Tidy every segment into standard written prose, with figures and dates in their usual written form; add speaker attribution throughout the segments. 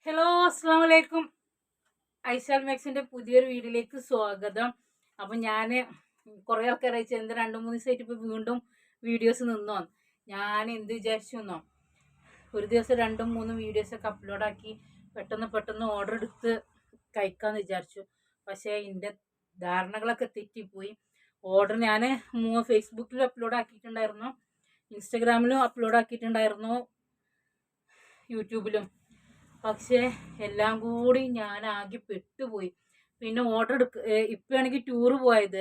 Speaker 1: Hello, അസ്സാം വലൈക്കും. ഐഷാൽ മാക്സിന്റെ പുതിയൊരു വീഡിയോയിലേക്ക് സ്വാഗതം. അപ്പം ഞാൻ കുറേ ആൾക്കാർ അയച്ചു എന്ത് 2-3 ദിവസമായിട്ട് ഇപ്പോൾ വീണ്ടും വീഡിയോസ് നിന്നോ. ഞാൻ എന്ത് വിചാരിച്ചു എന്നോ, ഒരു ദിവസം 2-3 വീഡിയോസൊക്കെ അപ്ലോഡാക്കി പെട്ടെന്ന് ഓർഡർ എടുത്ത് കഴിക്കാമെന്ന് വിചാരിച്ചു. പക്ഷേ എൻ്റെ ധാരണകളൊക്കെ തെറ്റിപ്പോയി. ഓർഡർ ഞാൻ ഫേസ്ബുക്കിലും അപ്ലോഡ് ആക്കിയിട്ടുണ്ടായിരുന്നു, ഇൻസ്റ്റഗ്രാമിലും അപ്ലോഡ് ആക്കിയിട്ടുണ്ടായിരുന്നു, യൂട്യൂബിലും. പക്ഷേ എല്ലാം കൂടി ഞാൻ ആകെ പെട്ടുപോയി. പിന്നെ ഇപ്പോഴാണെങ്കിൽ ടൂറ് പോയത്,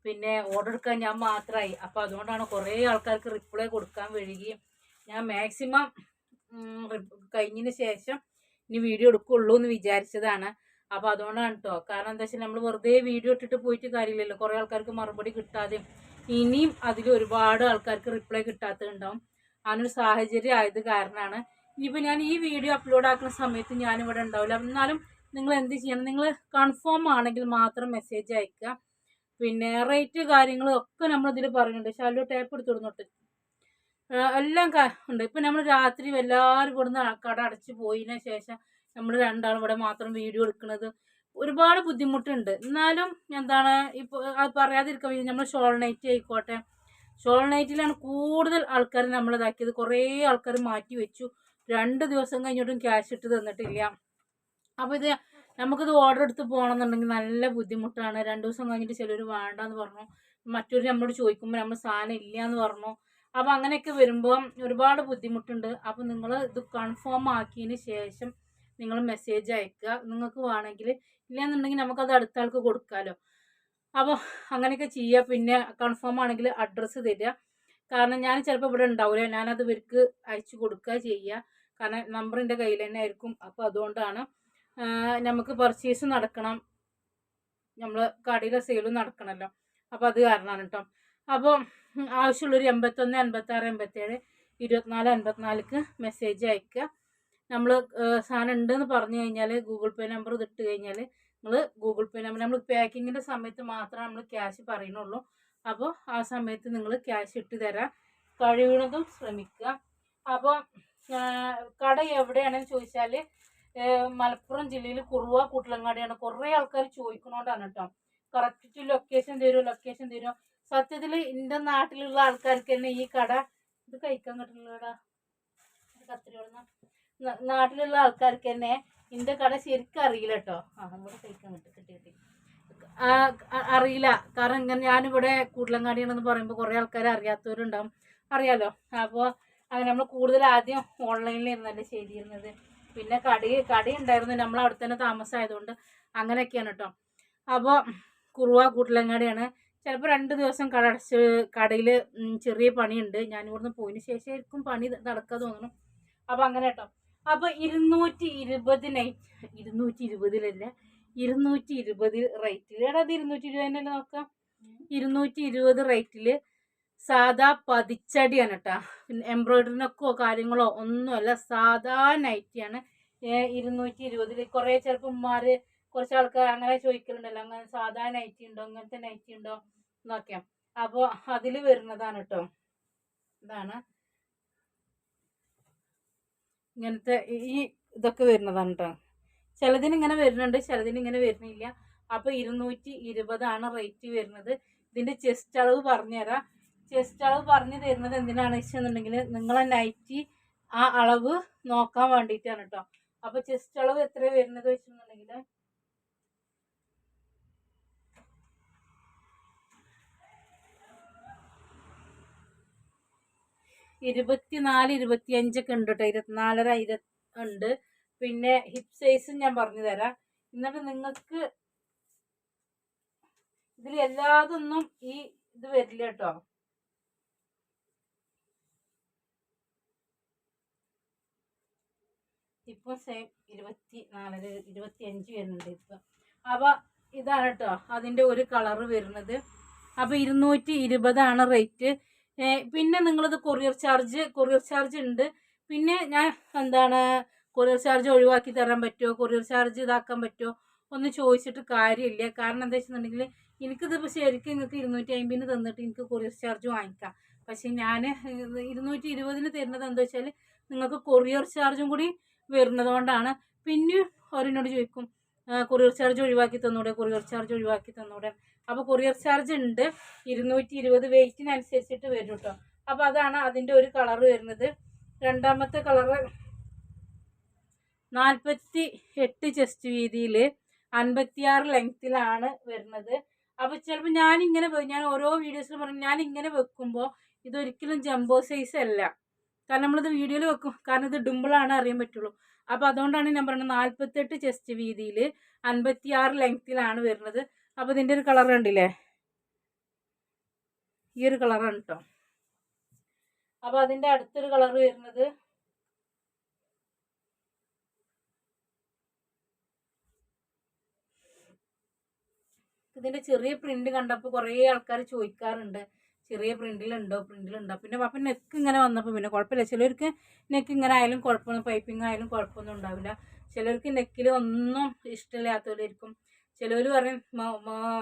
Speaker 1: പിന്നെ ഓർഡർ എടുക്കാൻ ഞാൻ മാത്രമായി. അപ്പോൾ അതുകൊണ്ടാണ് കുറേ ആൾക്കാർക്ക് റിപ്ലൈ കൊടുക്കാൻ വഴുകി. ഞാൻ മാക്സിമം കഴിഞ്ഞതിന് ശേഷം ഇനി വീഡിയോ എടുക്കുള്ളൂ എന്ന് വിചാരിച്ചതാണ്. അപ്പോൾ അതുകൊണ്ടാണ് കേട്ടോ. കാരണം എന്താ വെച്ചാൽ നമ്മൾ വെറുതെ വീഡിയോ ഇട്ടിട്ട് പോയിട്ട് കാര്യമില്ലല്ലോ. കുറേ ആൾക്കാർക്ക് മറുപടി കിട്ടാതെയും ഇനിയും അതിൽ ഒരുപാട് ആൾക്കാർക്ക് റിപ്ലൈ കിട്ടാത്തതുണ്ടാവും. അങ്ങനൊരു സാഹചര്യം ആയത് കാരണമാണ്. ഇനിയിപ്പോൾ ഞാൻ ഈ വീഡിയോ അപ്ലോഡ് ആക്കുന്ന സമയത്ത് ഞാനിവിടെ ഉണ്ടാവില്ല. എന്നാലും നിങ്ങൾ എന്ത് ചെയ്യണം, നിങ്ങൾ കൺഫേം ആണെങ്കിൽ മാത്രം മെസ്സേജ് അയക്കുക. പിന്നെ റേറ്റ് കാര്യങ്ങളും ഒക്കെ നമ്മളിതിൽ പറയുന്നുണ്ട്. ഷാലോ ടേപ്പ് എടുത്ത് കൊടുത്തിട്ട് എല്ലാം ഉണ്ട്. ഇപ്പം നമ്മൾ രാത്രി എല്ലാവരും ഇവിടുന്ന് കട അടച്ച് പോയതിന് ശേഷം നമ്മൾ രണ്ടാളും ഇവിടെ മാത്രം വീഡിയോ എടുക്കുന്നത് ഒരുപാട് ബുദ്ധിമുട്ടുണ്ട്. എന്നാലും എന്താണ് ഇപ്പോൾ അത് പറയാതിരിക്കാൻ, നമ്മൾ ഷോൾ നൈറ്റ് ആയിക്കോട്ടെ, ഷോൾ നൈറ്റിലാണ് കൂടുതൽ ആൾക്കാർ നമ്മളിതാക്കിയത്. കുറേ ആൾക്കാർ മാറ്റി വെച്ചു. 2 ദിവസം കഴിഞ്ഞിട്ടും ക്യാഷ് ഇട്ട് തന്നിട്ടില്ല. അപ്പോൾ നമുക്കിത് ഓർഡർ എടുത്ത് പോകണമെന്നുണ്ടെങ്കിൽ നല്ല ബുദ്ധിമുട്ടാണ്. 2 ദിവസം കഴിഞ്ഞിട്ട് ചിലർ വേണ്ടാന്ന് പറഞ്ഞു, മറ്റൊരു നമ്മളോട് ചോദിക്കുമ്പോൾ നമ്മൾ സാധനം ഇല്ല എന്ന് പറഞ്ഞു. അപ്പോൾ അങ്ങനെയൊക്കെ വരുമ്പോൾ ഒരുപാട് ബുദ്ധിമുട്ടുണ്ട്. അപ്പോൾ നിങ്ങൾ ഇത് കൺഫേം ആക്കിയതിന് ശേഷം നിങ്ങൾ മെസ്സേജ് അയക്കുക. നിങ്ങൾക്ക് വേണമെങ്കിൽ, ഇല്ലയെന്നുണ്ടെങ്കിൽ നമുക്കത് അടുത്ത ആൾക്ക് കൊടുക്കാമല്ലോ. അപ്പോൾ അങ്ങനെയൊക്കെ ചെയ്യുക. പിന്നെ കൺഫേം ആണെങ്കിൽ അഡ്രസ്സ് തരിക. കാരണം ഞാൻ ചിലപ്പോൾ ഇവിടെ ഉണ്ടാവില്ല, ഞാനത് ഇവർക്ക് അയച്ചു കൊടുക്കുക ചെയ്യുക. കാരണം നമ്പർ എൻ്റെ കയ്യിൽ തന്നെ ആയിരിക്കും. അപ്പോൾ അതുകൊണ്ടാണ് നമുക്ക് പർച്ചേസ് നടക്കണം, നമ്മൾ കടയിലെ സെയിലും നടക്കണമല്ലോ. അപ്പോൾ അത് കാരണമാണ് കേട്ടോ. അപ്പോൾ ആവശ്യമുള്ളൊരു 81 86 87 24 54ക്ക് മെസ്സേജ് അയക്കുക. നമ്മൾ സാധനം ഉണ്ടെന്ന് പറഞ്ഞു കഴിഞ്ഞാൽ ഗൂഗിൾ പേ നമ്പർ ഇട്ട് കഴിഞ്ഞാൽ നിങ്ങൾ ഗൂഗിൾ പേ നമ്പർ, നമ്മൾ പാക്കിങ്ങിൻ്റെ സമയത്ത് മാത്രമേ നമ്മൾ ക്യാഷ് പറയുന്നുള്ളൂ. അപ്പോൾ ആ സമയത്ത് നിങ്ങൾ ക്യാഷ് ഇട്ട് തരാൻ കഴിയുന്നതും ശ്രമിക്കുക. അപ്പോൾ കട എവിടെയാണെന്ന് ചോദിച്ചാൽ മലപ്പുറം ജില്ലയിൽ കുറുവ കൂട്ടിലങ്ങാടിയാണ്. കുറേ ആൾക്കാർ ചോദിക്കുന്നതുകൊണ്ടാണ് കേട്ടോ. കറക്റ്റ് ലൊക്കേഷൻ തരുമോ. സത്യത്തിൽ എൻ്റെ നാട്ടിലുള്ള ആൾക്കാർക്ക് തന്നെ ഈ കട ഇത് കഴിക്കാൻ കിട്ടുന്നില്ലടാ, നാട്ടിലുള്ള ആൾക്കാർക്ക് തന്നെ എൻ്റെ കട ശരിക്കും അറിയില്ല കേട്ടോ. നമ്മുടെ കഴിക്കാൻ കിട്ടി അറിയില്ല. കാരണം ഇങ്ങനെ ഞാനിവിടെ കൂട്ടിലങ്ങാടിയാണെന്ന് പറയുമ്പോൾ കുറേ ആൾക്കാർ അറിയാത്തവരുണ്ടാവും, അറിയാലോ. അപ്പോൾ അങ്ങനെ നമ്മൾ കൂടുതൽ ആദ്യം ഓൺലൈനിലായിരുന്നല്ലേ ചെയ്തിരുന്നത്. പിന്നെ കട ഉണ്ടായിരുന്നു, നമ്മൾ അവിടെ തന്നെ താമസമായതുകൊണ്ട് അങ്ങനെയൊക്കെയാണ് കേട്ടോ. അപ്പോൾ കുറുവ കൂട്ടിലങ്ങാടിയാണ്. ചിലപ്പോൾ 2 ദിവസം കട അടച്ച്, കടയിൽ ചെറിയ പണിയുണ്ട്. ഞാനിവിടുന്ന് പോയതിന് ശേഷമായിരിക്കും പണി നടക്കുക തോന്നുന്നു. അപ്പോൾ അങ്ങനെ കേട്ടോ. അപ്പോൾ 220 220 റേറ്റിൽ, എടാ അത് 220 തന്നെ നോക്കാം. 220 റേറ്റിൽ സാധാ പതിച്ചടിയാണ് കേട്ടോ. പിന്നെ എംബ്രോയിഡറിനൊക്കെ കാര്യങ്ങളോ ഒന്നുമല്ല, സാധാ നൈറ്റിയാണ്. 220 കുറേ ചിലപ്പോൾ ഉമ്മാർ കുറച്ച് ആൾക്കാർ അങ്ങനെ ചോദിക്കലുണ്ടല്ലോ, അങ്ങനെ സാധാ നൈറ്റി ഉണ്ടോ, ഇങ്ങനത്തെ നൈറ്റി ഉണ്ടോ എന്നൊക്കെ. അപ്പോൾ അതിൽ വരുന്നതാണ് കേട്ടോ. ഇതാണ് ഇങ്ങനത്തെ ഈ ഇതൊക്കെ വരുന്നതാണ് കേട്ടോ. ചിലതിന് ഇങ്ങനെ വരുന്നുണ്ട്, ചിലതിന് ഇങ്ങനെ വരുന്നില്ല. അപ്പോൾ 220 റേറ്റ് വരുന്നത്. ഇതിൻ്റെ ചെസ്റ്റ് അളവ് പറഞ്ഞുതരാം. ചെസ്റ്റ് അളവ് പറഞ്ഞു തരുന്നത് എന്തിനാണെന്ന് വെച്ചെന്നുണ്ടെങ്കിൽ നിങ്ങളെ നൈറ്റി ആ അളവ് നോക്കാൻ വേണ്ടിയിട്ടാണ് കേട്ടോ. അപ്പോൾ ചെസ്റ്റ് അളവ് എത്ര വരുന്നത് വെച്ചെന്നുണ്ടെങ്കിൽ 24 25 ഉണ്ട് കേട്ടോ. 24 ഉണ്ട്. പിന്നെ ഹിപ്പ് സൈസും ഞാൻ പറഞ്ഞു തരാം. എന്നിട്ട് നിങ്ങൾക്ക് ഇതിൽ എല്ലാതൊന്നും ഈ ഇത് വരില്ല കേട്ടോ. ഇപ്പം സെയിം 24 25 വരുന്നുണ്ട് ഇപ്പം. അപ്പോൾ ഇതാണ് കേട്ടോ അതിൻ്റെ ഒരു കളറ് വരുന്നത്. അപ്പോൾ 220 റേറ്റ്. പിന്നെ നിങ്ങളിത് കൊറിയർ ചാർജ് ഉണ്ട്. പിന്നെ ഞാൻ കൊറിയർ ചാർജ് ഒഴിവാക്കി തരാൻ പറ്റുമോ, കൊറിയർ ചാർജ് ഇതാക്കാൻ പറ്റുമോ ഒന്ന് ചോദിച്ചിട്ട് കാര്യമില്ല. കാരണം എന്താ വെച്ചിട്ടുണ്ടെങ്കിൽ എനിക്കിതിപ്പോൾ ശരിക്കും നിങ്ങൾക്ക് 250 തന്നിട്ട് എനിക്ക് കൊറിയർ ചാർജ് വാങ്ങിക്കാം. പക്ഷേ ഞാൻ 220 തരുന്നത് എന്താ വെച്ചാൽ നിങ്ങൾക്ക് കൊറിയർ ചാർജും കൂടി വരുന്നത് കൊണ്ടാണ്. പിന്നെ അവരെന്നോട് ചോദിക്കും കൊറിയർ ചാർജ് ഒഴിവാക്കി തന്നൂടെ, കൊറിയർ ചാർജ് ഒഴിവാക്കി തന്നൂടെ. അപ്പോൾ കൊറിയർ ചാർജ് ഉണ്ട്, 220 വെയിറ്റിനനുസരിച്ചിട്ട് വരും കേട്ടോ. അപ്പോൾ അതാണ് അതിൻ്റെ ഒരു കളർ വരുന്നത്. രണ്ടാമത്തെ കളറ് 48 ചെസ്റ്റ് വീതിയിൽ 56 ലെങ്ത്തിലാണ് വരുന്നത്. അപ്പോൾ ചിലപ്പോൾ ഞാൻ ഓരോ വീഡിയോസിലും പറഞ്ഞു, ഞാനിങ്ങനെ വെക്കുമ്പോൾ ഇതൊരിക്കലും ജംബോ സൈസ് അല്ല. കാരണം നമ്മളിത് വീഡിയോയിൽ വെക്കും, കാരണം ഇത് ഡിമ്പിളാണ് അറിയാൻ പറ്റുള്ളൂ. അപ്പോൾ അതുകൊണ്ടാണ് ഞാൻ പറയുന്നത് 48 ചെസ്റ്റ് വീതിയിൽ 56 ലെങ്ത്തിലാണ് വരുന്നത്. അപ്പോൾ ഇതിൻ്റെ ഒരു കളർ കണ്ടില്ലേ, ഈ ഒരു കളറാണ് കേട്ടോ. അപ്പോൾ അതിൻ്റെ അടുത്തൊരു കളർ വരുന്നത് ഇതിൻ്റെ ചെറിയ പ്രിന്റ് കണ്ടപ്പോൾ കുറേ ആൾക്കാർ ചോദിക്കാറുണ്ട്, ചെറിയ പ്രിന്റിലുണ്ടോ. പിന്നെ അപ്പം നെക്ക് ഇങ്ങനെ വന്നപ്പോൾ പിന്നെ കുഴപ്പമില്ല. ചിലർക്ക് നെക്ക് ഇങ്ങനെ ആയാലും കുഴപ്പമൊന്നും, പൈപ്പിംഗ് ആയാലും കുഴപ്പമൊന്നും ഉണ്ടാവില്ല. ചിലർക്ക് നെക്കിൽ ഒന്നും ഇഷ്ടമില്ലാത്തവരായിരിക്കും. ചിലർ പറയും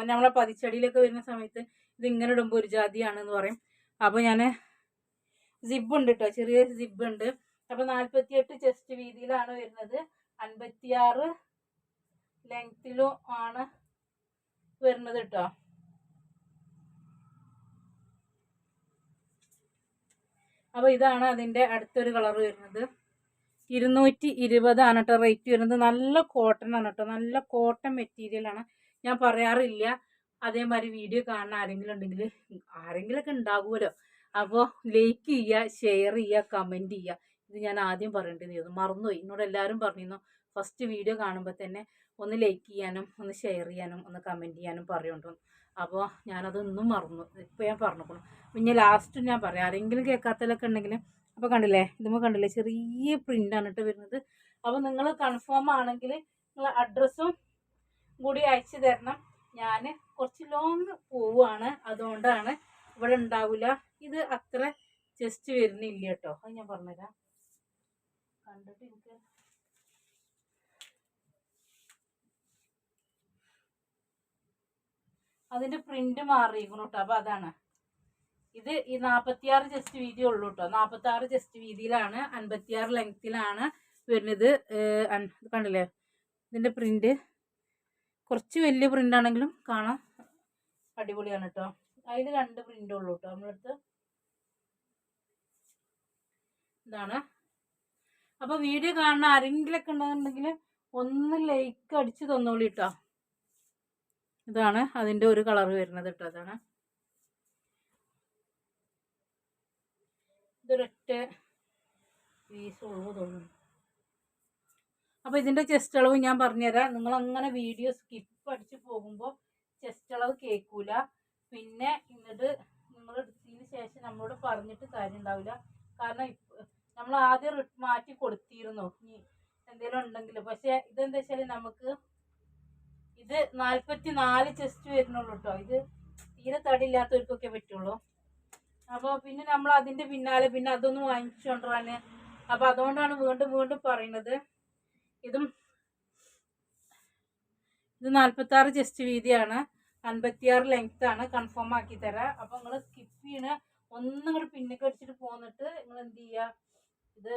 Speaker 1: നമ്മളെ പതിച്ചടിയിലൊക്കെ വരുന്ന സമയത്ത് ഇതിങ്ങനെ ഇടുമ്പോൾ ഒരു ജാതിയാണെന്ന് പറയും. അപ്പോൾ ഞാൻ സിബുണ്ട് കേട്ടോ, ചെറിയ സിബുണ്ട്. അപ്പോൾ 48 ചെസ്റ്റ് വീതിയിലാണ് വരുന്നത്, 56 ലെങ്ത്തിലും ആണ് വരുന്നത് കേട്ടോ. അപ്പോൾ ഇതാണ് അതിൻ്റെ അടുത്തൊരു കളർ വരുന്നത്. 220 ആണ് കേട്ടോ റേറ്റ് വരുന്നത്. നല്ല കോട്ടൺ ആണ് കേട്ടോ, നല്ല കോട്ടൺ മെറ്റീരിയലാണ്. ഞാൻ പറയാറില്ല, അതേമാതിരി വീഡിയോ കാണുന്ന ആരെങ്കിലൊക്കെ ഉണ്ടാകുമല്ലോ. അപ്പോൾ ലൈക്ക് ചെയ്യുക, ഷെയർ ചെയ്യുക, കമൻറ്റ് ചെയ്യുക. ഇത് ഞാൻ ആദ്യം പറയേണ്ടത് മറന്നുപോയി. എന്നോട് എല്ലാവരും പറഞ്ഞിരുന്നു ഫസ്റ്റ് വീഡിയോ കാണുമ്പോൾ തന്നെ ഒന്ന് ലൈക്ക് ചെയ്യാനും ഒന്ന് ഷെയർ ചെയ്യാനും ഒന്ന് കമൻറ്റ് ചെയ്യാനും പറയുന്നുണ്ടോ. അപ്പോൾ ഞാനതൊന്നും മറന്നു, ഇപ്പോൾ ഞാൻ പറഞ്ഞോളൂ. പിന്നെ ലാസ്റ്റ് ഞാൻ പറയാം, ആരെങ്കിലും കേൾക്കാത്തതിലൊക്കെ ഉണ്ടെങ്കിൽ. അപ്പോൾ കണ്ടില്ലേ, ഇതുമ്പോൾ കണ്ടില്ലേ, ചെറിയ പ്രിൻ്റാണ് കേട്ടോ വരുന്നത്. അപ്പോൾ നിങ്ങൾ കൺഫേം ആണെങ്കിൽ നിങ്ങൾ അഡ്രസ്സും കൂടി അയച്ചു തരണം. ഞാൻ കുറച്ച് ലോങ് പോവുകയാണ്, അതുകൊണ്ടാണ് ഇവിടെ ഉണ്ടാവില്ല. ഇത് അത്ര ജസ്റ്റ് വരുന്നില്ല കേട്ടോ, അത് ഞാൻ പറഞ്ഞുതരാം. കണ്ടിട്ട് എനിക്ക് അതിൻ്റെ പ്രിന്റ് മാറിയിരിക്കണം കേട്ടോ. അപ്പോൾ അതാണ് ഇത്. ഈ 46 ചെസ്റ്റ് വീതി ഉള്ളൂ കേട്ടോ, 46 ചെസ്റ്റ് വീതിയിലാണ് 56 ലെങ്ത്തിലാണ് വരുന്നത്. കണ്ടില്ലേ, ഇതിൻ്റെ പ്രിന്റ് കുറച്ച് വലിയ പ്രിന്റ് ആണെങ്കിലും കാണാൻ അടിപൊളിയാണ് കേട്ടോ. അതിൽ 2 പ്രിന്റ് ഉള്ളൂ കേട്ടോ നമ്മളടുത്ത്. ഇതാണ്. അപ്പോൾ വീഡിയോ കാണുന്ന ആരെങ്കിലൊക്കെ ഉണ്ടെന്നുണ്ടെങ്കിൽ ഒന്ന് ലൈക്ക് അടിച്ച് തന്നോളൂ കേട്ടോ. ഇതാണ് അതിൻ്റെ ഒരു കളർ വരുന്നത് കേട്ടോ. അതാണ് ഇതൊരൊറ്റ പീസ് ഉള്ളൂ തോന്നുന്നു. അപ്പോൾ ഇതിൻ്റെ ചെസ്റ്റ് അളവ് ഞാൻ പറഞ്ഞുതരാം. നിങ്ങളങ്ങനെ വീഡിയോ സ്കിപ്പ് അടിച്ച് പോകുമ്പോൾ ചെസ്റ്റ് അളവ് കേൾക്കൂല. പിന്നെ എന്നിട്ട് നിങ്ങൾ എടുത്തതിന് ശേഷം നമ്മളോട് പറഞ്ഞിട്ട് കാര്യം ഉണ്ടാവില്ല. കാരണം നമ്മൾ ആദ്യം മാറ്റി കൊടുത്തിരുന്നു ഇനി എന്തെങ്കിലും ഉണ്ടെങ്കിൽ. പക്ഷേ ഇതെന്താ വെച്ചാൽ നമുക്ക് ഇത് 44 ചെസ്റ്റ് വരുന്നുള്ളൂ കേട്ടോ. ഇത് തീരെ തടിയില്ലാത്തവർക്കൊക്കെ പറ്റുള്ളൂ. അപ്പോൾ പിന്നെ നമ്മൾ അതിൻ്റെ പിന്നാലെ പിന്നെ അതൊന്ന് വാങ്ങിച്ചുകൊണ്ടുവരാൻ. അപ്പോൾ അതുകൊണ്ടാണ് വീണ്ടും പറയുന്നത്. ഇത് 46 ചെസ്റ്റ് വീതിയാണ്, 56 ലെങ്ത്താണ്. കൺഫേം ആക്കി തരാം. അപ്പോൾ നിങ്ങൾ സ്കിപ്പ് ചെയ്യണ ഒന്നും കൂടി പിന്നൊക്കെ അടിച്ചിട്ട് പോന്നിട്ട് നിങ്ങൾ എന്ത് ചെയ്യുക, ഇത്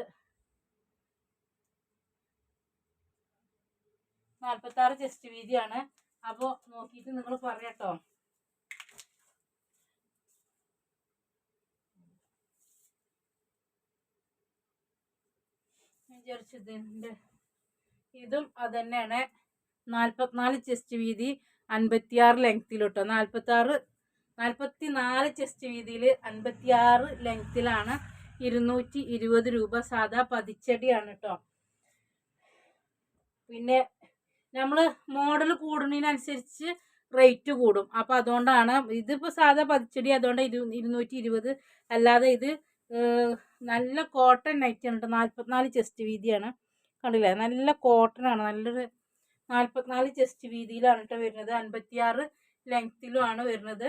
Speaker 1: 46 ചെസ്റ്റ് വീതിയാണ്. അപ്പോൾ നോക്കിയിട്ട് നിങ്ങൾ പറയാട്ടോ. വിചാരിച്ചതിൻ്റെ ഇതും അത് തന്നെയാണ്. 44 ചെസ്റ്റ് വീതി 56 ലെങ്ത്തിലോട്ടോ. 44 ചെസ്റ്റ് വീതിയിൽ 56 ലെങ്ത്തിലാണ് 220 രൂപ. സാധാ പതിച്ചടിയാണ് കേട്ടോ. പിന്നെ നമ്മൾ മോഡൽ കൂടുന്നതിനനുസരിച്ച് റേറ്റ് കൂടും. അപ്പോൾ അതുകൊണ്ടാണ് ഇതിപ്പോൾ സാധാ പതിച്ചടി, അതുകൊണ്ട് 220. അല്ലാതെ ഇത് നല്ല കോട്ടൺ നൈറ്റാണ് കേട്ടോ. 44 ചെസ്റ്റ് വീതിയാണ്. കണ്ടില്ലേ, നല്ല കോട്ടൺ ആണ്. നല്ലൊരു 44 ചെസ്റ്റ് വീതിയിലാണ് കേട്ടോ വരുന്നത്. 56 ലെങ്ത്തിലുമാണ് വരുന്നത്.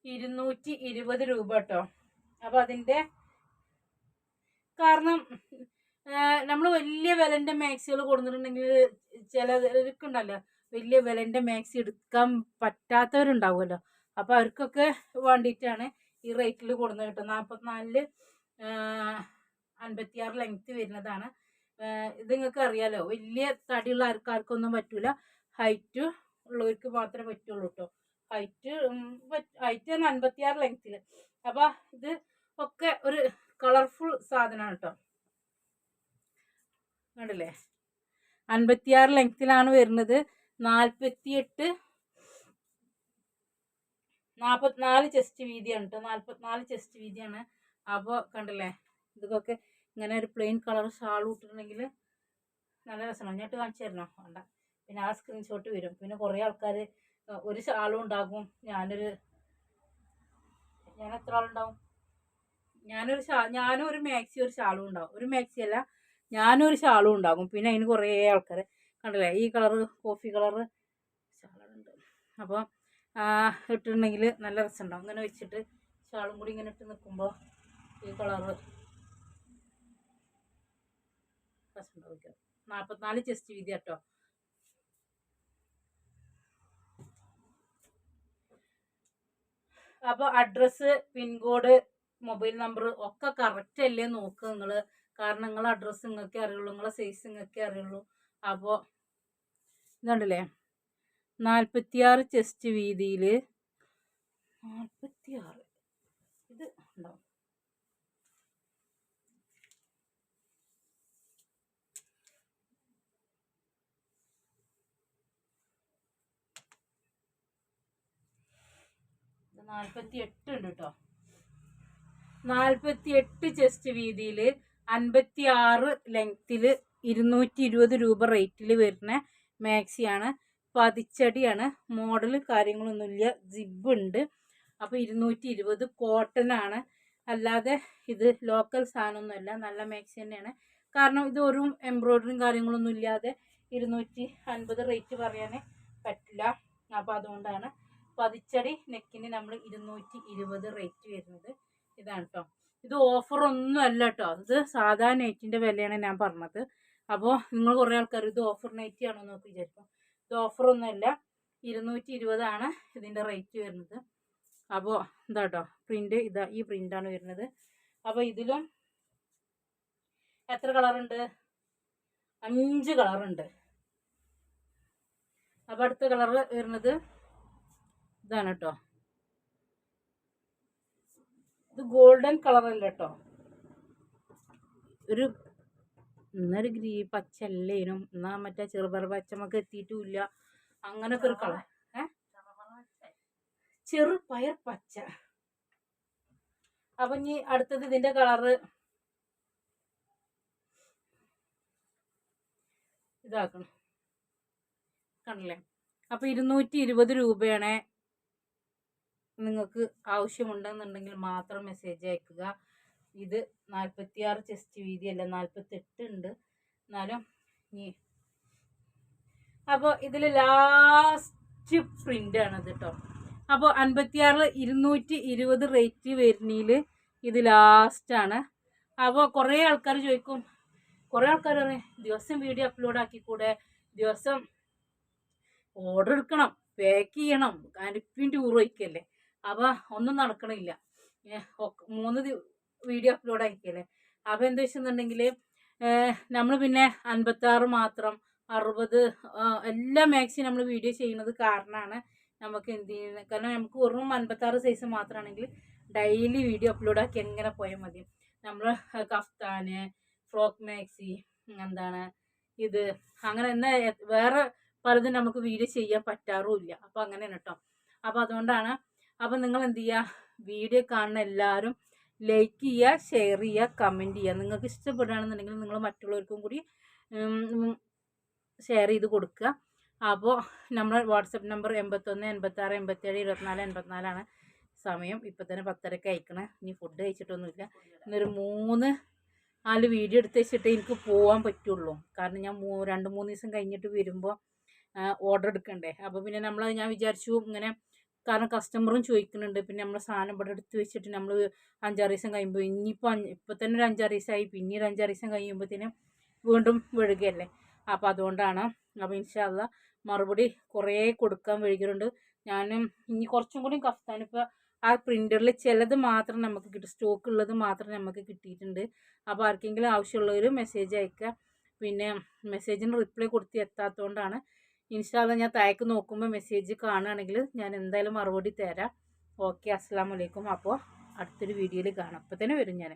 Speaker 1: 220 രൂപ കേട്ടോ. അപ്പോൾ അതിൻ്റെ കാരണം നമ്മൾ വലിയ വിലൻ്റെ മാക്സികൾ കൊടുത്തിട്ടുണ്ടെങ്കിൽ ചിലർക്കുണ്ടല്ലോ വലിയ വിലൻ്റെ മാക്സി എടുക്കാൻ പറ്റാത്തവരുണ്ടാവുമല്ലോ. അപ്പോൾ അവർക്കൊക്കെ വേണ്ടിയിട്ടാണ് ഈ റേറ്റിൽ കൊടുക്കുന്നത് കേട്ടോ. 44 56 ലെങ്ത്ത് വരുന്നതാണ്. ഇത് നിങ്ങൾക്ക് അറിയാലോ, വലിയ തടിയുള്ള ആർക്കൊന്നും പറ്റൂല, ഹൈറ്റ് ഉള്ളവർക്ക് മാത്രമേ പറ്റുള്ളൂ കേട്ടോ. ഹൈറ്റ് 56 ലെങ്ത്തിൽ. അപ്പം ഇത് ഒക്കെ ഒരു കളർഫുൾ സാധനമാണ് കേട്ടോ. കണ്ടില്ലേ, 56 ലെങ്ത്തിലാണ് വരുന്നത്. 44 ചെസ്റ്റ് വീതിയാണ് കേട്ടോ. 44 ചെസ്റ്റ് വീതിയാണ്. അപ്പോൾ കണ്ടില്ലേ, ഇതൊക്കെ ഇങ്ങനെ ഒരു പ്ലെയിൻ കളർ ഷാൾ ഇട്ടിട്ടുണ്ടെങ്കിൽ നല്ല രസമാണ്. ഞാൻ കാണിച്ചു തരണോ? വേണ്ട, പിന്നെ ആ സ്ക്രീൻഷോട്ട് വരും. പിന്നെ കുറേ ആൾക്കാർ ഒരു ഷാളും ഉണ്ടാകും. ഞാൻ എത്ര ആളുണ്ടാവും? ഞാനും ഒരു മാക്സി ഒരു ഷാളും ഉണ്ടാവും. ഒരു മാക്സി അല്ല, ഞാനും ഒരു ഷാളും ഉണ്ടാകും. പിന്നെ അതിന് കുറേ ആൾക്കാർ കണ്ടില്ലേ, ഈ കളറ് കോഫി കളറ് ഷാളുണ്ട്. അപ്പോൾ ഇട്ടിട്ടുണ്ടെങ്കിൽ നല്ല രസമുണ്ടാവും. ഇങ്ങനെ വെച്ചിട്ട് ഷാളും കൂടി ഇങ്ങനെ ഇട്ട് നിൽക്കുമ്പോൾ ഈ കളറ് രസമുണ്ടാവും. 44 ചെസ്റ്റ് വീതി കേട്ടോ. അപ്പോൾ അഡ്രസ്സ്, പിൻകോഡ്, മൊബൈൽ നമ്പർ ഒക്കെ കറക്റ്റ് അല്ലേ നോക്കുക നിങ്ങൾ. കാരണം നിങ്ങളെ അഡ്രസ്സ് നിങ്ങൾക്കേ അറിയുള്ളൂ, നിങ്ങളെ സൈസ് നിങ്ങൾക്കേ അറിയുള്ളൂ. അപ്പോൾ ഇതുണ്ടല്ലേ, 46 ചെസ്റ്റ് വീതിയിൽ 46 ഇത് ഉണ്ടാവും. ഇത് 48 ഉണ്ട് കേട്ടോ. 48 ചെസ്റ്റ് വീതിയിൽ 56 ലെങ്ത്തിൽ 220 രൂപ റേറ്റിൽ വരുന്ന മാക്സിയാണ്. പതിച്ചടിയാണ്. മോഡൽ കാര്യങ്ങളൊന്നുമില്ല, ജിബ് ഉണ്ട്. അപ്പോൾ 220 കോട്ടനാണ്. അല്ലാതെ ഇത് ലോക്കൽ സാധനമൊന്നുമല്ല, നല്ല മാക്സി തന്നെയാണ്. കാരണം ഇത് ഒരു എംബ്രോയ്ഡറിയും കാര്യങ്ങളൊന്നും ഇല്ലാതെ 250 റേറ്റ് പറയാൻ പറ്റില്ല. അപ്പോൾ അതുകൊണ്ടാണ് പതിച്ചടി നെക്കിന് നമ്മൾ 220 റേറ്റ് വരുന്നത്. ഇതാണ് കേട്ടോ. ഇത് ഓഫറൊന്നും അല്ല കേട്ടോ, ഇത് സാധാ നൈറ്റിൻ്റെ വിലയാണ് ഞാൻ പറഞ്ഞത്. അപ്പോൾ നിങ്ങൾ കുറേ ആൾക്കാർ ഇത് ഓഫർ നൈറ്റി ആണോ എന്നൊക്കെ വിചാരിക്കും. ഇത് ഓഫറൊന്നുമല്ല, 220 ഇതിൻ്റെ റേറ്റ് വരുന്നത്. അപ്പോൾ എന്താ കേട്ടോ, പ്രിൻ്റ് ഇതാ, ഈ പ്രിൻ്റാണ് വരുന്നത്. അപ്പോൾ ഇതിലും എത്ര കളറുണ്ട്? 5 കളറുണ്ട്. അപ്പോൾ അടുത്ത കളർ വരുന്നത് ഇതാണ് കേട്ടോ. ഇത് ഗോൾഡൻ കളറല്ല കേട്ടോ, ഒരു ഇന്നൊരു പച്ചല്ലേനും എന്നാൽ മറ്റേ ചെറുപറ പച്ചമൊക്കെ എത്തിയിട്ടുമില്ല, അങ്ങനൊക്കെ ഒരു കളർ. ചെറുപയർ പച്ച. അപ്പം ഇനി അടുത്തത് ഇതിൻ്റെ കളറ് ഇതാക്കണം, കണ്ടില്ലേ. അപ്പോൾ 220 രൂപയാണ്. നിങ്ങൾക്ക് ആവശ്യമുണ്ടെന്നുണ്ടെങ്കിൽ മാത്രം മെസ്സേജ് അയക്കുക. ഇത് 46 ചെസ്റ്റ് വീതിയല്ല, 48 ഉണ്ട്. എന്നാലും ഇനി അപ്പോൾ ഇതിൽ ലാസ്റ്റ് പ്രിൻ്റാണത് കേട്ടോ. അപ്പോൾ 56 220 റേറ്റ് വരുന്നതിൽ ഇത് ലാസ്റ്റാണ്. അപ്പോൾ കുറേ ആൾക്കാർ ചോദിക്കും, കുറേ ആൾക്കാർ പറയും ദിവസം വീഡിയോ അപ്ലോഡ് ആക്കിക്കൂടെ, ദിവസം ഓർഡർ എടുക്കണം, പാക്ക് ചെയ്യണം, അരിപ്പിൻ ടൂർ വയ്ക്കല്ലേ. അപ്പോൾ ഒന്നും നടക്കണില്ല. 3 വീഡിയോ അപ്ലോഡ് ആക്കിയല്ലേ. അപ്പോൾ എന്താ വെച്ചെന്നുണ്ടെങ്കിൽ നമ്മൾ പിന്നെ 56 മാത്രം 60 എല്ലാ മാക്സിമം നമ്മൾ വീഡിയോ ചെയ്യുന്നത് കാരണമാണ് നമുക്ക് എന്ത് ചെയ്യുന്നത്. കാരണം നമുക്ക് വെറും 56 സൈസ് മാത്രമാണെങ്കിൽ ഡെയിലി വീഡിയോ അപ്ലോഡ് ആക്കി എങ്ങനെ പോയാൽ മതി. നമ്മൾ കഫ്താന്, ഫ്രോക്ക് മാക്സി, എന്താണ് ഇത്, അങ്ങനെ എന്നാൽ വേറെ പലതും നമുക്ക് വീഡിയോ ചെയ്യാൻ പറ്റാറുമില്ല. അപ്പോൾ അങ്ങനെയാണ് കേട്ടോ. അപ്പോൾ അതുകൊണ്ടാണ്. അപ്പോൾ നിങ്ങൾ എന്ത് ചെയ്യുക, വീഡിയോ കാണുന്ന എല്ലാവരും ലൈക്ക് ചെയ്യുക, ഷെയർ ചെയ്യുക, കമൻറ്റ് ചെയ്യുക. നിങ്ങൾക്ക് ഇഷ്ടപ്പെടുകയാണെന്നുണ്ടെങ്കിൽ നിങ്ങൾ മറ്റുള്ളവർക്കും കൂടി ഷെയർ ചെയ്ത് കൊടുക്കുക. അപ്പോൾ നമ്മൾ വാട്സപ്പ് നമ്പർ 81 86 87 24 84 സമയം. ഇപ്പം തന്നെ 10:30 അയക്കണേ. ഇനി ഫുഡ് കഴിച്ചിട്ടൊന്നുമില്ല. ഇന്നൊരു 3-4 വീഡിയോ എടുത്ത് വെച്ചിട്ട് എനിക്ക് പോകാൻ പറ്റുള്ളൂ. കാരണം ഞാൻ 2-3 ദിവസം കഴിഞ്ഞിട്ട് വരുമ്പോൾ ഓർഡർ എടുക്കണ്ടേ. അപ്പോൾ പിന്നെ ഞാൻ വിചാരിച്ചു ഇങ്ങനെ, കാരണം കസ്റ്റമറും ചോദിക്കുന്നുണ്ട്. പിന്നെ നമ്മൾ സാധനം ഇവിടെ എടുത്ത് വെച്ചിട്ട് നമ്മൾ 5-6 ദിവസം കഴിയുമ്പോൾ, ഇപ്പം തന്നെ ഒരു 5-6 ദിവസമായി, പിന്നീട് 5-6 ദിവസം കഴിയുമ്പോഴത്തേനും വീണ്ടും വഴുകയല്ലേ. അപ്പോൾ അതുകൊണ്ടാണ്. അപ്പോൾ ഇൻഷാ അല്ലാഹ് മറുപടി കുറേ കൊടുക്കാൻ വൈകിട്ടുണ്ട്. ഞാനും ഇനി കുറച്ചും കൂടി കഫ്താൻ ഇപ്പോൾ ആ പ്രിൻ്ററിൽ ചിലത് മാത്രം നമുക്ക് കിട്ടും, സ്റ്റോക്ക് ഉള്ളത് മാത്രം നമുക്ക് കിട്ടിയിട്ടുണ്ട്. അപ്പോൾ ആർക്കെങ്കിലും ആവശ്യമുള്ളവർ മെസ്സേജ് അയക്കുക. പിന്നെ മെസ്സേജിന് റിപ്ലൈ കൊടുത്ത് എത്താത്തതുകൊണ്ടാണ്. ഇൻഷാ അല്ലാഹ് ഞാൻ താഴേക്ക് നോക്കുമ്പോൾ മെസ്സേജ് കാണുകയാണെങ്കിൽ ഞാൻ എന്തായാലും മറുപടി തരാം. ഓക്കെ, അസ്സലാമു അലൈക്കും. അപ്പോൾ അടുത്തൊരു വീഡിയോയിൽ കാണാം. അപ്പോൾ തന്നെ വരും ഞാൻ.